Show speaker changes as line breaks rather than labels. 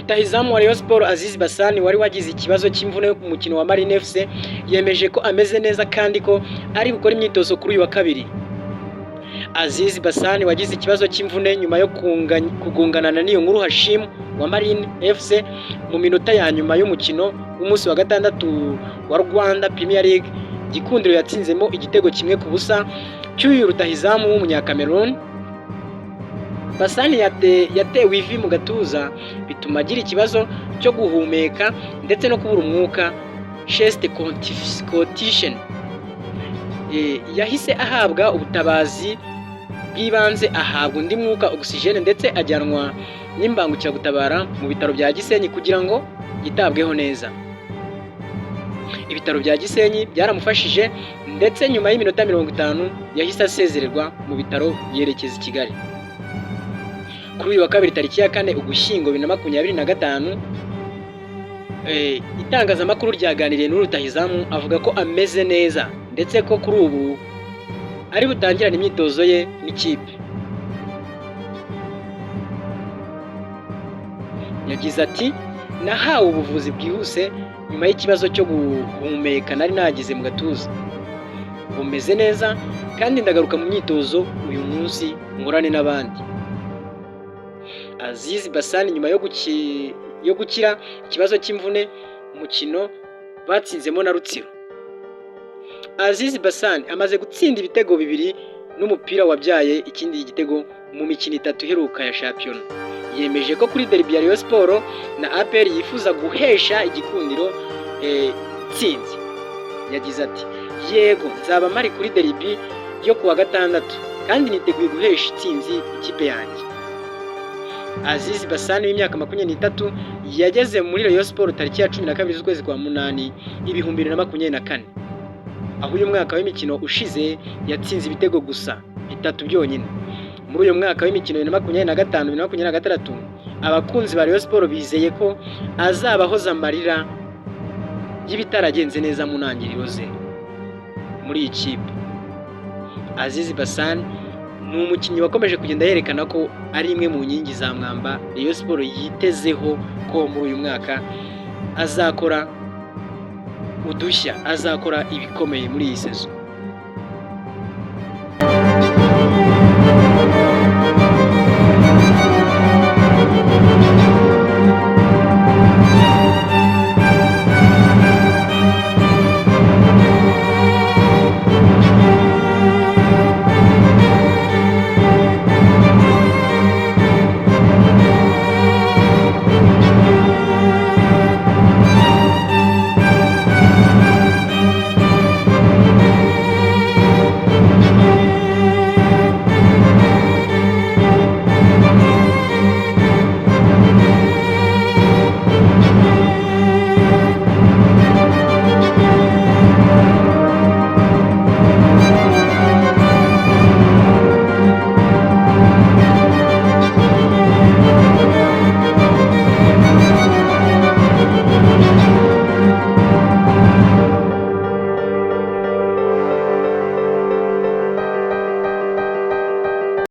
rutahizamu wa Rayon Sports Azizi Basani wari wagize ikibazo cy'imvune ku mukino wa Marine FC yemeje ko ameze neza kandi ko ari gukora imyitozo kuri uyu wa kabiri. Azizi Basani wagize ikibazo cy'imvune nyuma yo kugungana na Niyonkuru Hashim wa Marine FC mu minota ya nyuma y'umukino w'umunsi wa gatandatu wa Rwanda Premier League, Gikundiro yatsinzemo igitego kimwe ku busa cy'uyu rutahizamu w'umunyakameruni. Basani yatewe ivi mu gatuza bituma agira ikibazo cyo guhumeka ndetse no kubura umwuka chest congestion. Yahise ahabwa ubutabazi bw'ibanze, ahabwa undi mwuka oxygene ndetse ajyanwa n'imbangukiragutabara mu bitaro bya Gisenyi kugira ngo yitabweho neza. Ibitaro bya Gisenyi byaramufashije ndetse nyuma y'iminota 50 yahise asezererwa mu bitaro yerekeza i Kigali. Kuri uyu wa kabiri tariki ya 4 Ugushyingo 2025, itangazamakuru ryaganiriye n'urutahizamu avuga ko ameze neza ndetse ko kuri ubu ari butangirana imyitozo ye n'ikipe. Yagize ati nahawe ubuvuzi bwihuse nyuma y'ikibazo cyo guhumeka nari nagize mu gatuza, bumeze neza kandi ndagaruka mu myitozo uyu munsi ngorane n'abandi. Azizi Basani nyuma yo gukira ikibazo cy'imvune umukino batsinzemo na Rutsiro. Azizi Basani amaze gutsinda ibitego 2 n'umupira wabyaye ikindi gitego mu mikino 3 iheruka ya shampiyona. Yemeje ko kuri derby ya Rayon Sports na APR yifuza guhesha Igikundiro tsinzi. Yagize ati yego nzaba mari kuri derby yo kuwa gatandatu kandi niteguye guhesha itsinzi ikipe yanjye. Azizi Basani w'imyaka 23 yageze muri Rayon Sports tariki ya 12 z'ukwezi kwa 8 2024, aho uyu mwaka w'imikino ushize yatsinze ibitego gusa 3 byonyine. Muri uyu mwaka w'imikino 2025-2026 abakunzi ba Rayon Sports bizeye ko azabahoza amarira y'ibitaragenze neza mu ntangiriro ze muri iyi kipe. Azizi Basani ni umukinnyi wakomeje kugenda yerekana ko ari imwe mu nkingi za mwamba Rayon Sports yitezeho ko muri uyu mwaka azakora udushya, azakora ibikomeye muri iyi sezo.